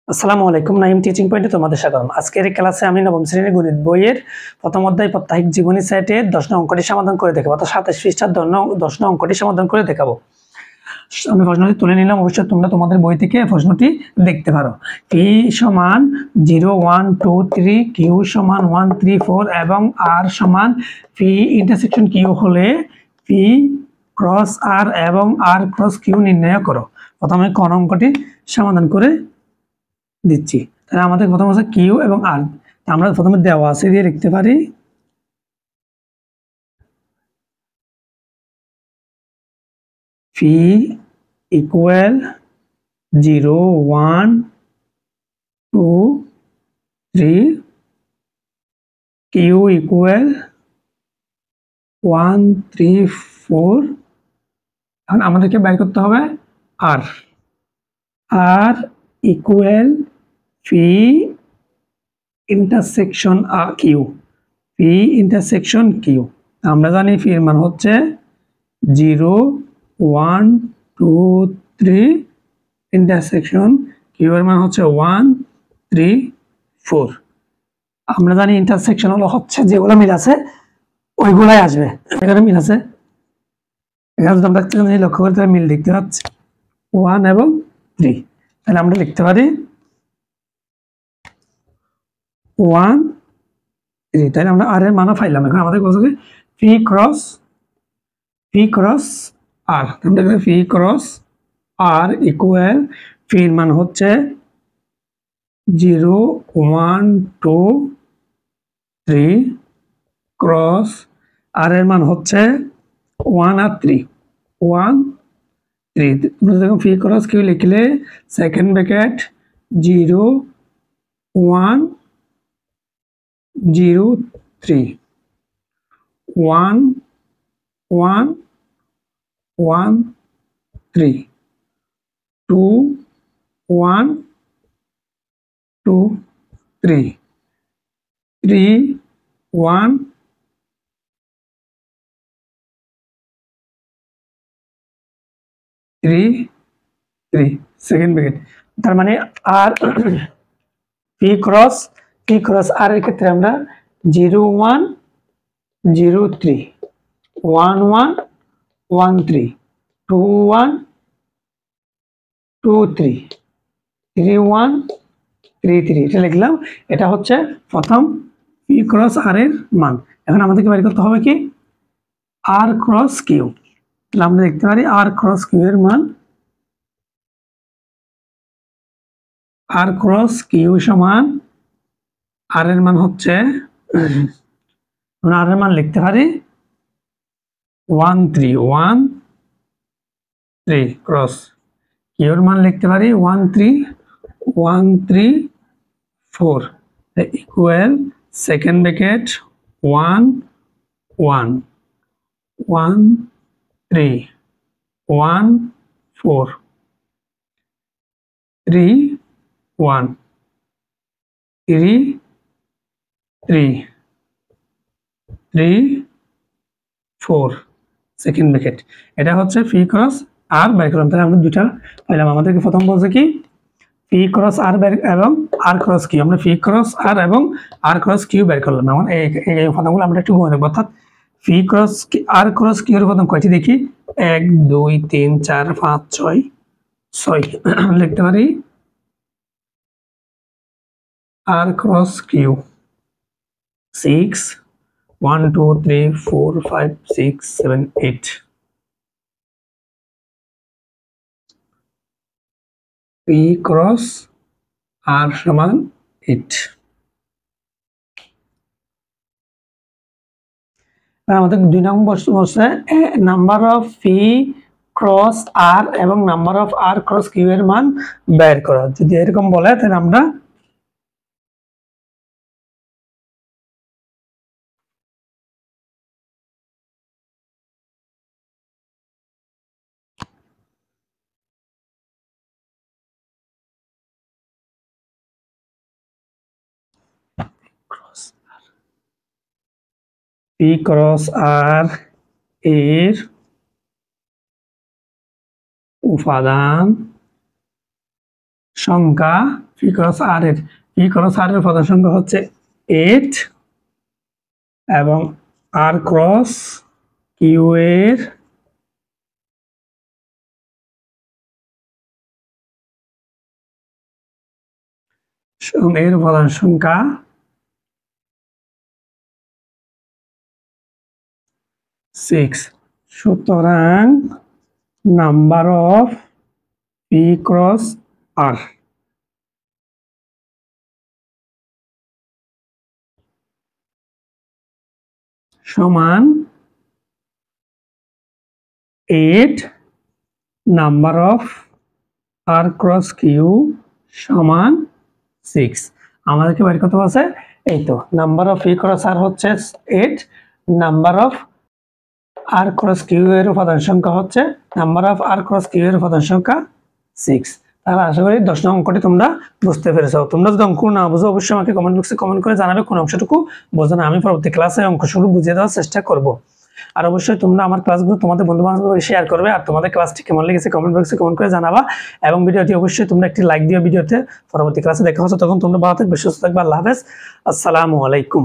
আসসালামু আলাইকুম, নাইম টিচিং পয়েন্টে তোমাদের স্বাগতম। আজকের এই ক্লাসে আমি নবম শ্রেণীর গণিত বইয়ের প্রথম অধ্যায় প্রত্যাহিক জীবনী সেটের 10 নং অঙ্কটি সমাধান করে দেখাবো, অর্থাৎ 27 পৃষ্ঠার 10 নং অঙ্কটি সমাধান করে দেখাবো। আমি প্রশ্নটি তুলে নিলাম, অবশ্যই তোমরা তোমাদের বই থেকে প্রশ্নটি দেখতে পারো। পি সমান 0 1 2 3, কিউ সমান 1 3 4 এবং আর সমান পি ইন্টারসেকশন কিউ হলে পি ক্রস আর এবং আর ক্রস কিউ নির্ণয় করো। প্রথমে ক অঙ্কটি সমাধান করে দিচ্ছি। তাহলে আমাদের প্রথম হচ্ছে কিউ এবং আর। আমরা প্রথমে দেওয়া আছে দিয়ে লিখতে পারি পি ইকুয়াল 0 1 2 3, কিউ ইকুয়াল 1 3 4। এখন আমাদেরকে বের করতে হবে আর। R equal P intersection Q, P intersection Q. আমরা জানি পির মান হচ্ছে 0 1 2 3, ইন্টারসেকশন কিউ এর মান হচ্ছে 1 3 4। আমরা জানি ইন্টারসেকশন হলো হচ্ছে যেগুলো মিল আছে ওইগুলাই আসবে। এখানে মিল আছে, এখানে যদি আমরা লক্ষ্য করতে মিল দেখতে পাচ্ছি 1 এবং 3। তাহলে আমরা লিখতে পারি 1 3। তাহলে আমরা আর এর মানও পাইলাম। এখন আমাদের বলছে পি ক্রস আর। আমরা পি ক্রস আর ইকুয়াল পির মান হচ্ছে 0 1 2 3 ক্রস আর এর মান হচ্ছে 1 আর 3 1 3। তোমরা দেখো পি ক্রস কিউ লিখলে সেকেন্ড ব্র্যাকেট 0 1 0 3 1 1 1 3 2 1 2 3 3 1 3 3 সেকেন্ড ব্র্যাকেট। তার মানে আর পি ক্রস আর এর ক্ষেত্রে আমরা 0 1 0 3 1 1 1 3 2 1 2 3 3 1 3 3। এটা লিখলাম। এটা হচ্ছে প্রথম পি ক্রস আর এর মান। এখন আমাদেরকে বের করতে হবে কি আর ক্রস কিউ। তাহলে আমরা দেখতে পারি আর ক্রস কিউ এর মান, আর ক্রস কিউ সমান আর এর মান হচ্ছে আমরা আর এর মান লিখতে পারি 1 3 1 3 ক্রস কিউ এর মান লিখতে পারি 1 3 1 3 4 equal second bracket 1 1 1 3 1 4 3 1 3 3 3 4 second bracket. এটা হচ্ছে পি ক্রস আর বের করলাম। তাহলে আমরা দুইটা পাইলাম। আমাদেরকে প্রথম বলছে কি পি ক্রস আর এবং আর ক্রস কিউ। আমরা পি ক্রস আর এবং আর ক্রস কিউ বের করলাম। এখন এই উপাদানগুলো আমরা একটু মনে রাখবো। অর্থাৎ পি ক্রস আর ক্রস কিউ এর উপাদান কয়টি দেখি 1 2 3 4 5 6 6। লিখতে পারি R cross Q 6 1 2 3 4 5 6 7 8। P cross R সমান 8। আমাদের 2 নম্বর প্রশ্ন বলছে number of P cross R এবং number of R cross Q এর মান বের করা। যদি এরকম বলে তাহলে আমরা পি ক্রস আর এর উপাদান সংখ্যা পি ক্রস আর এর প্রধান সংখ্যা হচ্ছে 8 এবং আর ক্রস কিউ এর প্রধান সংখ্যা 6। সুতরাং number of P cross R সমান 8 number of R cross Q সমান 6। আমাদেরকে বের করতে বলছে এই তো number of P cross R হচ্ছে 8, number of R cross Q এর উপাদান সংখ্যা হচ্ছে number of R cross Q এর উপাদান সংখ্যা 6। তাহলে আশা করি 10 নং অঙ্কটি তোমরা বুঝতে পেরেছো। তোমরা যদি অঙ্ক না বুঝো অবশ্যই আমাকে কমেন্ট বক্সে কমেন্ট করে জানাবে কোন অংশটুকু বোঝো না। আমি পরবর্তী ক্লাসে অঙ্ক শুরু বুঝিয়ে দেওয়ার চেষ্টা করব। আর অবশ্যই তোমরা আমার ক্লাসগুলো তোমাদের বন্ধু-বান্ধবদের শেয়ার করবে আর তোমাদের ক্লাসটি কেমন লেগেছে কমেন্ট বক্সে কমেন্ট করে জানাবা এবং ভিডিওটি অবশ্যই তোমরা একটি লাইক দিও। ভিডিওতে পরবর্তী ক্লাসে দেখা হচ্ছে, তখন তোমরা ভালো থাকবে, সুস্থ থাকবে। আল্লাহ হাফেজ, আসসালামু আলাইকুম।